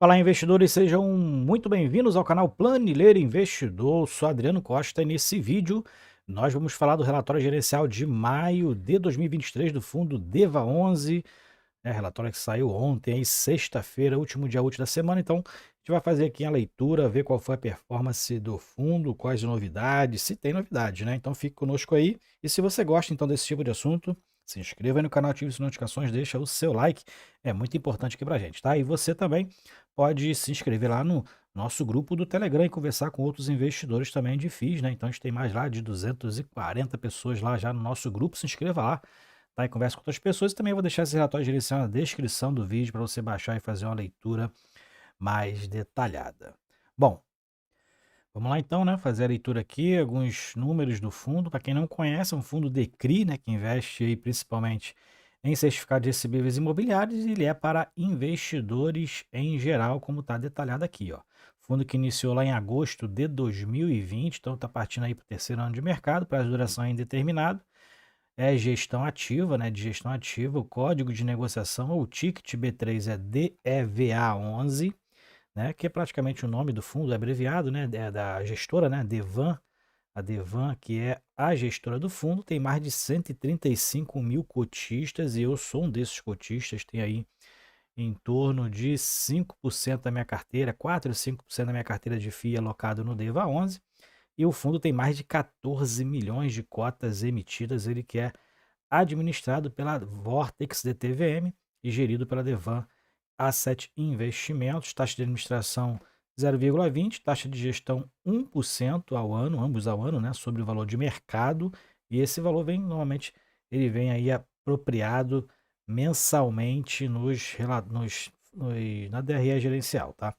Olá, investidores, sejam muito bem-vindos ao canal Planileiro Investidor. Eu sou Adriano Costa e nesse vídeo nós vamos falar do relatório gerencial de maio de 2023 do fundo DEVA11, relatório que saiu ontem, aí, sexta-feira, último dia útil da semana. Então, a gente vai fazer aqui a leitura, ver qual foi a performance do fundo, quais novidades, se tem novidade, né? Então, fique conosco aí. E se você gosta, então, desse tipo de assunto, se inscreva aí no canal, ative as notificações, deixa o seu like, é muito importante aqui pra gente, tá? E você também pode se inscrever lá no nosso grupo do Telegram e conversar com outros investidores também de FIIs, né? Então, a gente tem mais lá de 240 pessoas lá já no nosso grupo, se inscreva lá, tá? E conversa com outras pessoas. E também vou deixar esse relatório gerencial na descrição do vídeo para você baixar e fazer uma leitura mais detalhada. Bom, vamos lá então, né? Fazer a leitura aqui, alguns números do fundo. Para quem não conhece, é um fundo de CRI, né? Que investe aí principalmente em certificados de recebíveis imobiliários. E ele é para investidores em geral, como está detalhado aqui, ó. Fundo que iniciou lá em agosto de 2020, então está partindo aí para o terceiro ano de mercado, prazo de duração indeterminado. É gestão ativa, né, de gestão ativa, o código de negociação, ou ticket B3 é DEVA11, né, que é praticamente o nome do fundo, é abreviado, né, é da gestora, né, Devan, a Devan, que é a gestora do fundo, tem mais de 135 mil cotistas, e eu sou um desses cotistas, tem aí em torno de 5% da minha carteira, 4 ou 5% da minha carteira de FII alocado no DEVA11, e o fundo tem mais de 14 milhões de cotas emitidas, ele que é administrado pela Vortex DTVM e gerido pela Devan Asset Investimentos, taxa de administração 0,20, taxa de gestão 1% ao ano, ambos ao ano, né, sobre o valor de mercado, e esse valor vem, normalmente, ele vem aí apropriado mensalmente na DRE gerencial, tá?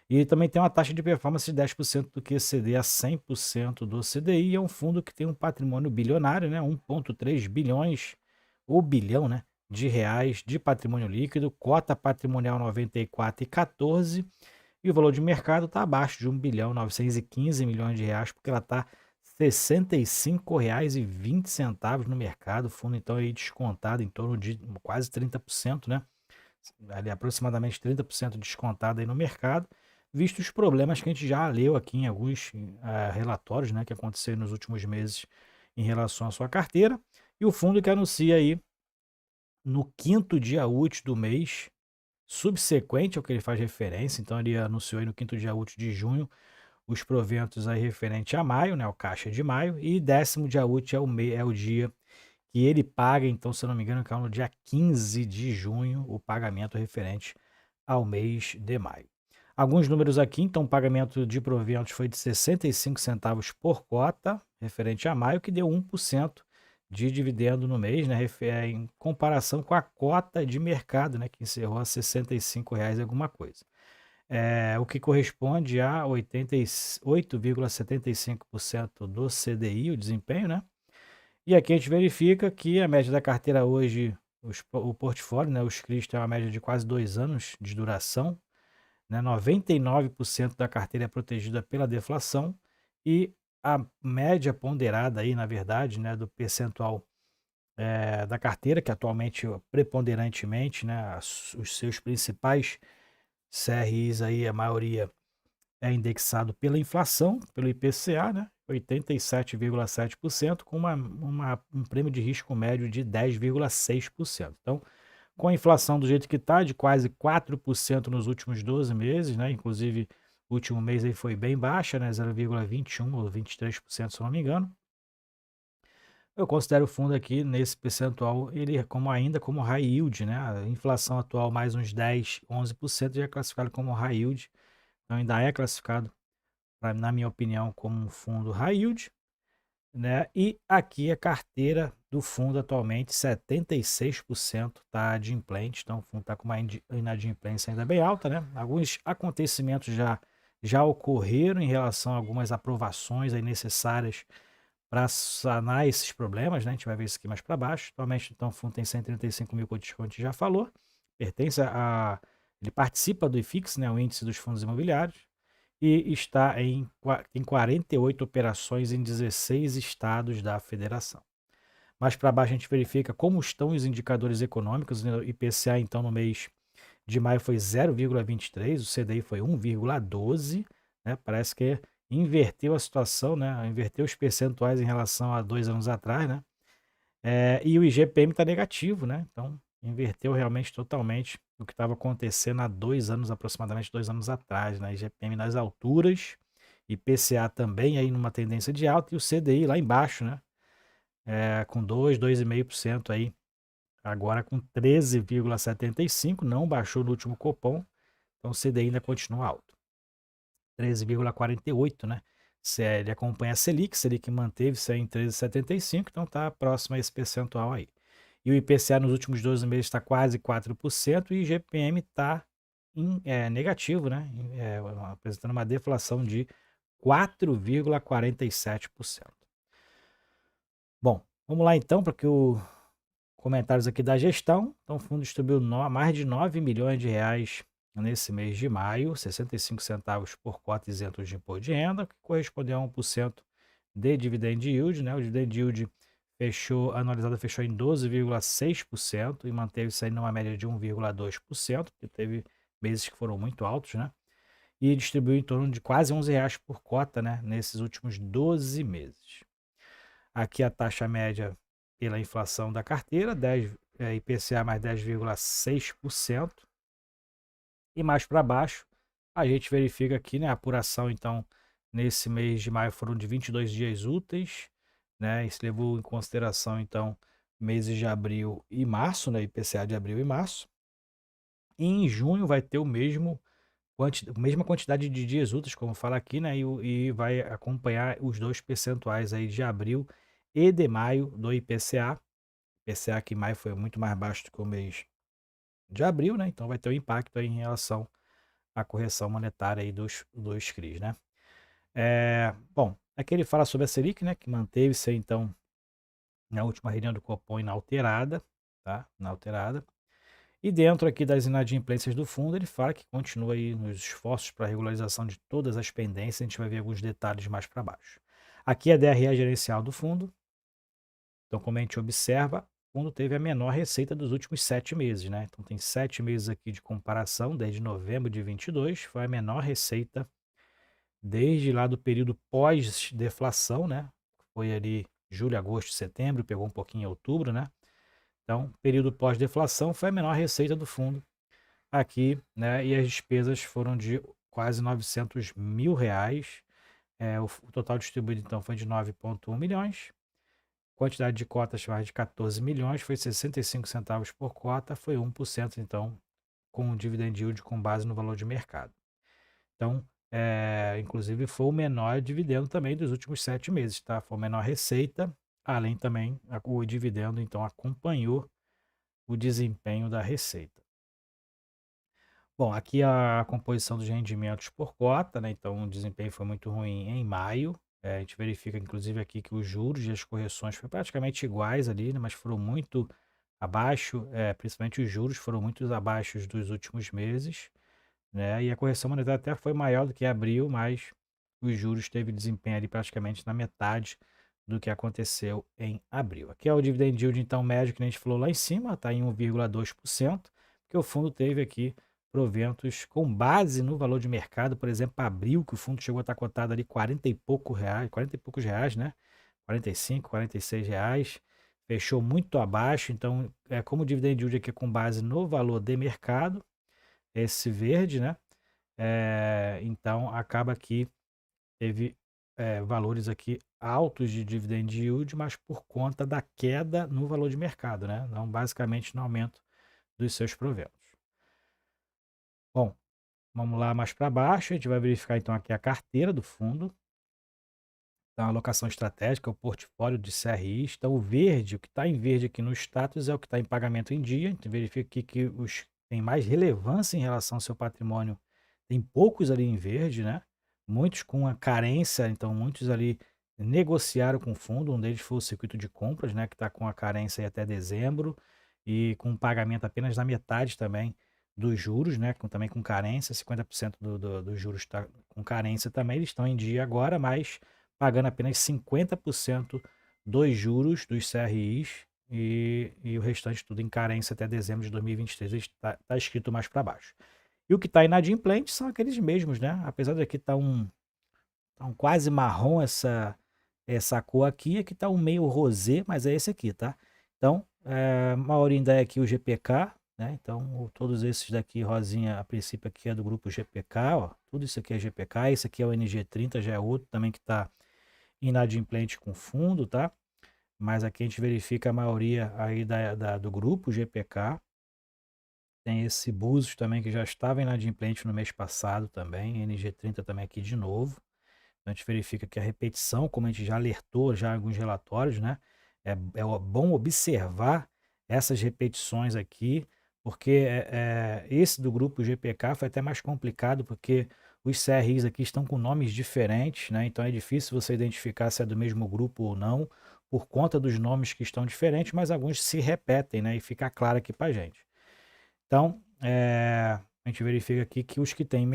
E também tem uma taxa de performance de 10% do que exceder a 100% do CDI. É um fundo que tem um patrimônio bilionário, né? 1,3 bilhões, ou bilhão, né? De reais de patrimônio líquido, cota patrimonial 94,14, e o valor de mercado está abaixo de 1 bilhão 915 milhões de reais, porque ela está R$ 65,20 no mercado. O fundo então aí descontado em torno de quase 30%, né? Ali aproximadamente 30% descontado aí no mercado, visto os problemas que a gente já leu aqui em alguns relatórios, né, que aconteceram nos últimos meses em relação à sua carteira, e o fundo que anuncia aí no quinto dia útil do mês, subsequente ao que ele faz referência, então ele anunciou aí no quinto dia útil de junho os proventos aí referente a maio, né, o caixa de maio, e décimo dia útil é o dia que ele paga, então, se eu não me engano, caiu no dia 15 de junho, o pagamento referente ao mês de maio. Alguns números aqui, então, o pagamento de proventos foi de 65 centavos por cota, referente a maio, que deu 1% de dividendo no mês, né, em comparação com a cota de mercado, né, que encerrou a R$ 65,00 alguma coisa. O que corresponde a 88,75% do CDI, o desempenho, né? E aqui a gente verifica que a média da carteira hoje, o portfólio, né, os CRIs tem uma média de quase 2 anos de duração, né, 99% da carteira é protegida pela deflação, e a média ponderada aí, na verdade, né, do percentual da carteira, que atualmente, preponderantemente, né, os seus principais CRIs aí, a maioria é indexado pela inflação, pelo IPCA, né? 87,7%, com um prêmio de risco médio de 10,6%. Então, com a inflação do jeito que está, de quase 4% nos últimos 12 meses, né? Inclusive, o último mês aí foi bem baixa, né? 0,21 ou 23%, se eu não me engano. Eu considero o fundo aqui, nesse percentual, ele é ainda como high yield, né? A inflação atual mais uns 10, 11% já é classificado como high yield. Então, ainda é classificado, na minha opinião, como um fundo high yield, né? E aqui a carteira do fundo atualmente, 76% está adimplente, então o fundo está com uma inadimplência ainda bem alta, né? Alguns acontecimentos já ocorreram em relação a algumas aprovações aí necessárias para sanar esses problemas, né? A gente vai ver isso aqui mais para baixo. Atualmente, então, o fundo tem 135 mil cotistas, como a gente já falou, ele participa do IFIX, né? O índice dos fundos imobiliários, e está em 48 operações em 16 estados da federação. Mais para baixo a gente verifica como estão os indicadores econômicos, né? O IPCA então no mês de maio foi 0,23, o CDI foi 1,12, né? Parece que inverteu a situação, né? Inverteu os percentuais em relação a 2 anos atrás, né? E o IGPM está negativo, né? Então, inverteu realmente totalmente o que estava acontecendo há 2 anos, aproximadamente 2 anos atrás, né? IGPM nas alturas, IPCA também aí numa tendência de alta e o CDI lá embaixo, né? Com 2,5% aí, agora com 13,75, não baixou no último Copom, então o CDI ainda continua alto. 13,48, né? Ele acompanha a Selic manteve-se em 13,75, então está próximo a esse percentual aí. E o IPCA nos últimos 12 meses está quase 4% e o IGPM está negativo, né? Apresentando uma deflação de 4,47%. Bom, vamos lá então para que o comentários aqui da gestão. Então, o fundo distribuiu mais de 9 milhões de reais nesse mês de maio, 65 centavos por cota isentos de imposto de renda, que corresponde a 1% de dividend yield, né? O dividend yield anualizado fechou em 12,6% e manteve-se aí numa média de 1,2%, porque teve meses que foram muito altos, né? E distribuiu em torno de quase R$ 11 por cota, né? Nesses últimos 12 meses. Aqui a taxa média pela inflação da carteira, IPCA mais 10,6%. E mais para baixo, a gente verifica aqui, né, a apuração, então, nesse mês de maio foram de 22 dias úteis, né, isso levou em consideração, então, meses de abril e março, né, IPCA de abril e março. E em junho vai ter a mesma quantidade de dias úteis, como fala aqui, né, e vai acompanhar os 2 percentuais aí de abril e de maio do IPCA. IPCA que em maio foi muito mais baixo do que o mês de abril, né? Então vai ter um impacto aí em relação à correção monetária aí dos CRIs, né? Bom, aqui ele fala sobre a Selic, né? Que manteve-se então na última reunião do Copom inalterada, tá? Inalterada. E dentro aqui das inadimplências do fundo, ele fala que continua aí nos esforços para a regularização de todas as pendências, a gente vai ver alguns detalhes mais para baixo. Aqui é a DRE gerencial do fundo. Então, como a gente observa, o fundo teve a menor receita dos últimos 7 meses, né? Então, tem 7 meses aqui de comparação, desde novembro de 22, foi a menor receita desde lá do período pós-deflação, né? Foi ali julho, agosto, setembro, pegou um pouquinho em outubro, né? Então, período pós-deflação foi a menor receita do fundo aqui, né? E as despesas foram de quase R$ 900 mil. O total distribuído, então, foi de 9,1 milhões. Quantidade de cotas mais de 14 milhões, foi 65 centavos por cota, foi 1%, então, com o dividend yield com base no valor de mercado. Então, inclusive, foi o menor dividendo também dos últimos 7 meses, tá? Foi a menor receita, além também, o dividendo, então, acompanhou o desempenho da receita. Bom, aqui a composição dos rendimentos por cota, né? Então, o desempenho foi muito ruim em maio. A gente verifica, inclusive, aqui que os juros e as correções foram praticamente iguais ali, né? Mas foram muito abaixo, principalmente os juros foram muito abaixo dos últimos meses, né? E a correção monetária até foi maior do que abril, mas os juros teve desempenho ali praticamente na metade do que aconteceu em abril. Aqui é o dividend yield, então, médio que a gente falou lá em cima, está em 1,2%, porque o fundo teve aqui proventos com base no valor de mercado, por exemplo, abril, que o fundo chegou a estar cotado ali 40 e poucos reais, né? 45, 46 reais, fechou muito abaixo, então, como o dividend yield aqui é com base no valor de mercado, esse verde, né? Então, acaba que teve valores aqui altos de dividend yield, mas por conta da queda no valor de mercado, né? Não basicamente no aumento dos seus proventos. Bom, vamos lá mais para baixo, a gente vai verificar então aqui a carteira do fundo. Então, a alocação estratégica, o portfólio de CRIs. Então, o verde, o que está em verde aqui no status é o que está em pagamento em dia. A gente verifica aqui que os tem mais relevância em relação ao seu patrimônio. Tem poucos ali em verde, né? Muitos com a carência, então muitos ali negociaram com o fundo. Um deles foi o circuito de compras, né? Que está com a carência aí até dezembro e com pagamento apenas da metade também dos juros, né? Também com carência, 50% dos juros está com carência também. Eles estão em dia agora, mas pagando apenas 50% dos juros dos CRIs, e o restante tudo em carência até dezembro de 2023, está escrito mais para baixo. E o que está inadimplente são aqueles mesmos, né? Apesar de aqui tá um quase marrom essa cor aqui, aqui tá um meio rosé, mas é esse aqui, tá? Então, a maioria ainda é aqui o GPK, né? Então, todos esses daqui, rosinha, a princípio aqui é do grupo GPK, ó. Tudo isso aqui é GPK, esse aqui é o NG30, já é outro também que tá inadimplente com fundo, tá? Mas aqui a gente verifica a maioria aí do grupo GPK. Tem esse Búzios também que já estava inadimplente no mês passado também, NG30 também aqui de novo. Então, a gente verifica que a repetição, como a gente já alertou já em alguns relatórios, né? É bom observar essas repetições aqui, porque esse do grupo GPK foi até mais complicado, porque os CRIs aqui estão com nomes diferentes, né? Então é difícil você identificar se é do mesmo grupo ou não, por conta dos nomes que estão diferentes, mas alguns se repetem, né? E fica claro aqui para gente. Então, a gente verifica aqui que os que têm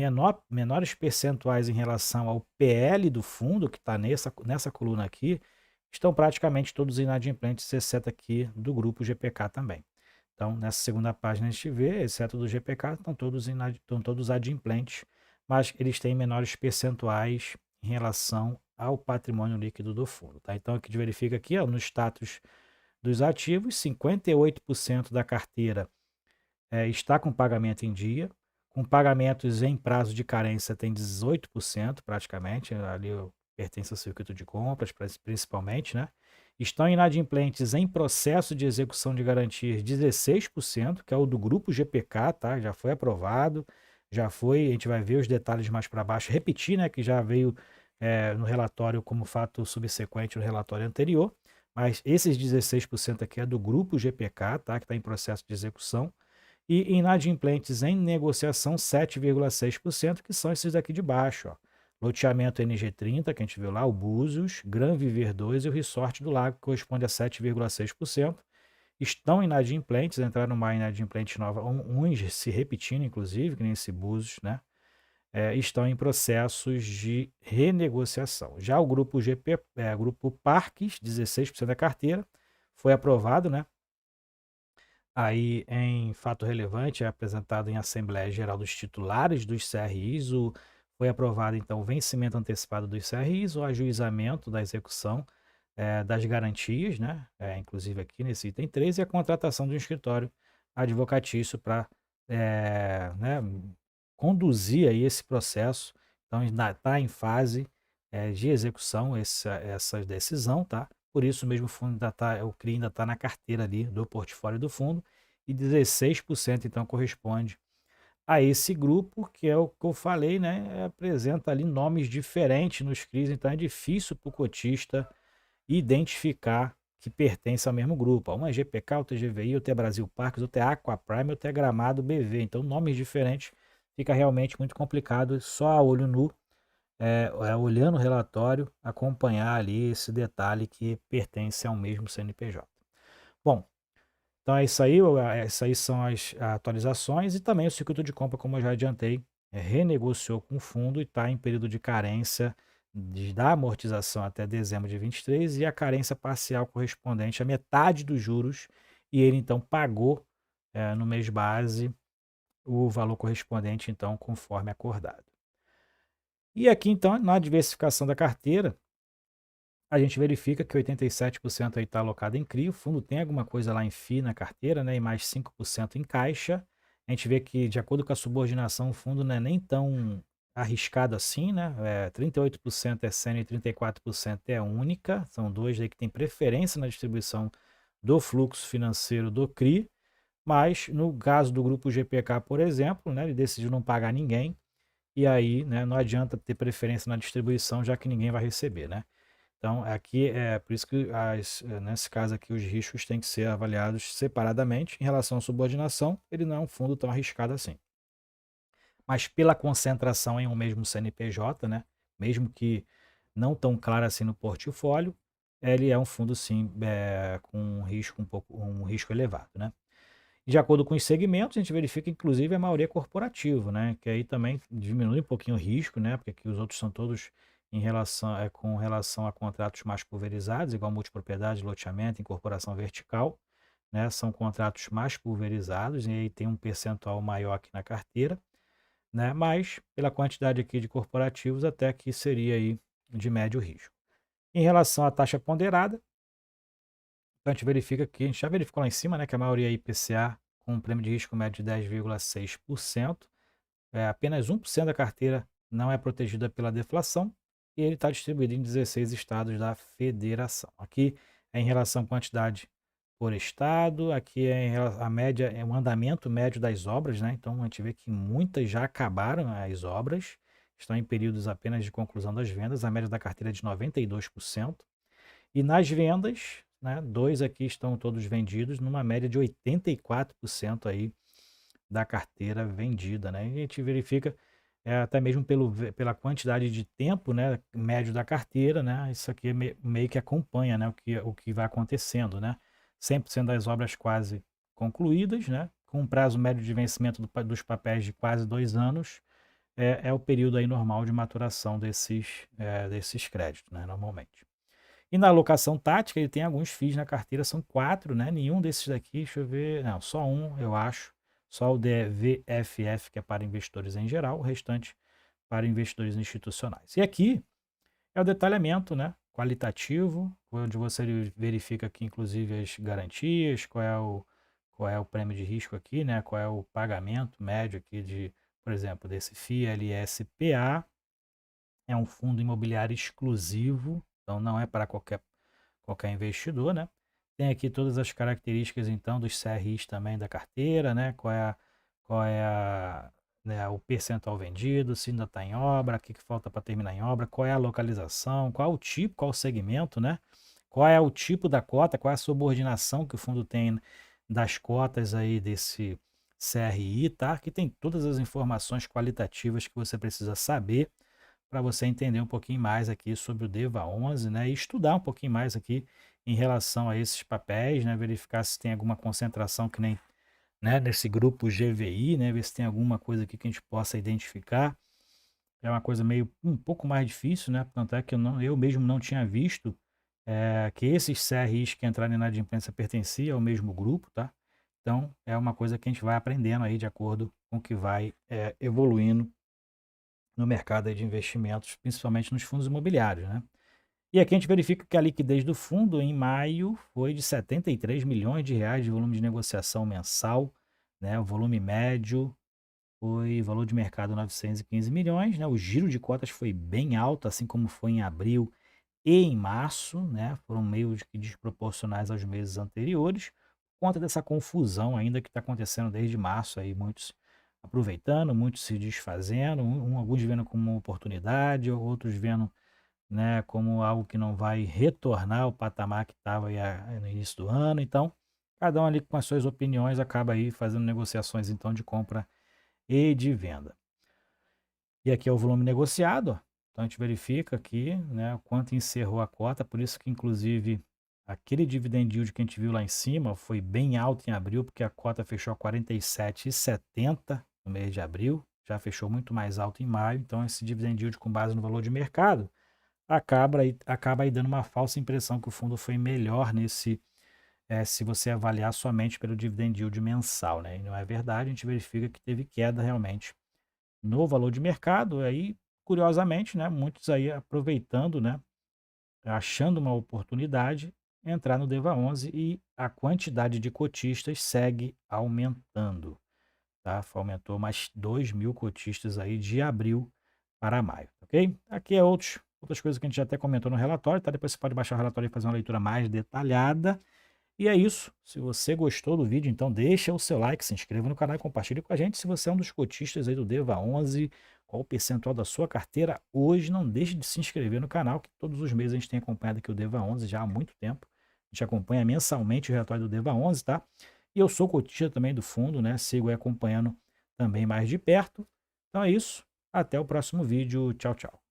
menores percentuais em relação ao PL do fundo, que está nessa coluna aqui, estão praticamente todos inadimplentes, exceto aqui do grupo GPK também. Então, nessa segunda página a gente vê, exceto do GPK, estão todos adimplentes, mas eles têm menores percentuais em relação ao patrimônio líquido do fundo. Tá? Então, aqui a gente verifica aqui, ó, no status dos ativos, 58% da carteira está com pagamento em dia, com pagamentos em prazo de carência tem 18% praticamente, ali pertence ao circuito de compras principalmente, né? Estão inadimplentes em processo de execução de garantias 16%, que é o do grupo GPK, tá? Já foi aprovado, já foi, a gente vai ver os detalhes mais para baixo, repetir, né, que já veio no relatório como fato subsequente no relatório anterior, mas esses 16% aqui é do grupo GPK, tá? Que está em processo de execução, e inadimplentes em negociação 7,6%, que são esses daqui de baixo, ó. Loteamento NG30, que a gente viu lá, o Búzios, Gran Viver 2 e o Resort do Lago, que corresponde a 7,6%. Estão inadimplentes, entraram numa inadimplente nova, uns se repetindo, inclusive, que nem esse Búzios, né? Estão em processos de renegociação. Já o grupo grupo Parques, 16% da carteira, foi aprovado, né? Aí, em fato relevante, é apresentado em Assembleia Geral dos Titulares dos CRIs, foi aprovado, então, o vencimento antecipado dos CRIs, o ajuizamento da execução das garantias, né? Inclusive aqui nesse item 3, e a contratação de um escritório advocatício para né, conduzir aí esse processo. Então, está em fase de execução essa decisão, tá? Por isso mesmo o fundo o CRI ainda está na carteira ali do portfólio do fundo, e 16% então corresponde a esse grupo, que é o que eu falei, né? Apresenta ali nomes diferentes nos CRIs, então é difícil para o cotista identificar que pertence ao mesmo grupo. Um é GPK, outro é GVI, outro é Brasil Parques, outro é Aquaprime, outro é Gramado BV. Então, nomes diferentes, fica realmente muito complicado, só a olho nu, olhando o relatório, acompanhar ali esse detalhe que pertence ao mesmo CNPJ. Bom, então é isso aí, essas aí são as atualizações, e também o circuito de compra, como eu já adiantei, renegociou com o fundo e está em período de carência da amortização até dezembro de 23, e a carência parcial correspondente à metade dos juros, e ele então pagou no mês base o valor correspondente, então, conforme acordado. E aqui, então, na diversificação da carteira, a gente verifica que 87% aí está alocado em CRI, o fundo tem alguma coisa lá em FI na carteira, né, e mais 5% em caixa. A gente vê que, de acordo com a subordinação, o fundo não é nem tão arriscado assim, né? 38% é sênior e 34% é única. São dois aí que têm preferência na distribuição do fluxo financeiro do CRI. Mas, no caso do grupo GPK, por exemplo, né, ele decidiu não pagar ninguém. E aí, né, não adianta ter preferência na distribuição, já que ninguém vai receber, né? Então, aqui é por isso que nesse caso aqui os riscos têm que ser avaliados separadamente. Em relação à subordinação, ele não é um fundo tão arriscado assim. Mas pela concentração em um mesmo CNPJ, né, mesmo que não tão claro assim no portfólio, ele é um fundo sim com um risco elevado, né? De acordo com os segmentos, a gente verifica inclusive a maioria corporativa, né? Que aí também diminui um pouquinho o risco, né? Porque aqui os outros são todos com relação a contratos mais pulverizados, igual multipropriedade, loteamento, incorporação vertical. né, são contratos mais pulverizados e aí tem um percentual maior aqui na carteira, né, mas pela quantidade aqui de corporativos até que seria aí de médio risco. Em relação à taxa ponderada, então a gente verifica que a gente já verificou lá em cima, né, que a maioria é IPCA com um prêmio de risco médio de 10,6%, apenas 1% da carteira não é protegida pela deflação e ele está distribuído em 16 estados da federação. Aqui é em relação à quantidade por estado, aqui é a média, é o andamento médio das obras, né? Então a gente vê que muitas já acabaram as obras, estão em períodos apenas de conclusão das vendas, a média da carteira é de 92%. E nas vendas, né, dois aqui estão todos vendidos numa média de 84% aí da carteira vendida, né? E a gente verifica até mesmo pela quantidade de tempo, né, médio da carteira, né? Isso aqui meio que acompanha, né, o que vai acontecendo, né? 100% das obras quase concluídas, né? Com um prazo médio de vencimento dos papéis de quase 2 anos, é o período aí normal de maturação desses créditos, né, normalmente. E na alocação tática, ele tem alguns FIIs na carteira, são 4, né? Nenhum desses daqui, deixa eu ver, não, só um, eu acho. Só o DVFF, que é para investidores em geral, o restante para investidores institucionais. E aqui é o detalhamento, né? Qualitativo, onde você verifica aqui, inclusive, as garantias, qual é o prêmio de risco aqui, né? Qual é o pagamento médio aqui de, por exemplo, desse FII LSPA. É um fundo imobiliário exclusivo, então não é para qualquer investidor, né? Tem aqui todas as características, então, dos CRIs também da carteira, né? Né, o percentual vendido, se ainda está em obra, o que falta para terminar em obra, qual é a localização, qual é o tipo, qual é o segmento, né? Qual é o tipo da cota, qual é a subordinação que o fundo tem das cotas aí desse CRI, tá? Aqui tem todas as informações qualitativas que você precisa saber para você entender um pouquinho mais aqui sobre o DEVA11, né, e estudar um pouquinho mais aqui em relação a esses papéis, né, verificar se tem alguma concentração que nem, né, nesse grupo GVI, né, ver se tem alguma coisa aqui que a gente possa identificar. É uma coisa meio um pouco mais difícil, né, tanto é que eu mesmo não tinha visto que esses CRIs que entraram na inadimplência pertenciam ao mesmo grupo, tá? Então, é uma coisa que a gente vai aprendendo aí de acordo com o que vai evoluindo no mercado de investimentos, principalmente nos fundos imobiliários, né? E aqui a gente verifica que a liquidez do fundo em maio foi de 73 milhões de reais de volume de negociação mensal, né? O volume médio foi valor de mercado 915 milhões, né? O giro de cotas foi bem alto, assim como foi em abril e em março, né? Foram meio que desproporcionais aos meses anteriores, por conta dessa confusão ainda que está acontecendo desde março aí, muitos aproveitando, muitos se desfazendo, alguns vendo como uma oportunidade, outros vendo, né, como algo que não vai retornar ao patamar que estava aí no início do ano. Então, cada um ali com as suas opiniões acaba aí fazendo negociações então de compra e de venda. E aqui é o volume negociado, ó. Então a gente verifica aqui, né, o quanto encerrou a cota, por isso que inclusive aquele dividend yield que a gente viu lá em cima foi bem alto em abril, porque a cota fechou a 47,70 no mês de abril, já fechou muito mais alto em maio, então esse dividend yield com base no valor de mercado acaba aí dando uma falsa impressão que o fundo foi melhor se você avaliar somente pelo dividend yield mensal, né? E não é verdade, a gente verifica que teve queda realmente no valor de mercado, aí, curiosamente, né, muitos aí aproveitando, né, achando uma oportunidade, entrar no DEVA11 e a quantidade de cotistas segue aumentando, tá? Aumentou mais 2.000 cotistas aí de abril para maio, ok? Aqui é outras coisas que a gente já até comentou no relatório, tá? Depois você pode baixar o relatório e fazer uma leitura mais detalhada. E é isso. Se você gostou do vídeo, então deixa o seu like, se inscreva no canal e compartilhe com a gente. Se você é um dos cotistas aí do DEVA11, qual o percentual da sua carteira hoje, não deixe de se inscrever no canal, que todos os meses a gente tem acompanhado aqui o DEVA11 já há muito tempo. A gente acompanha mensalmente o relatório do DEVA11, tá? E eu sou cotista também do fundo, né? Sigo aí acompanhando também mais de perto. Então é isso. Até o próximo vídeo. Tchau, tchau.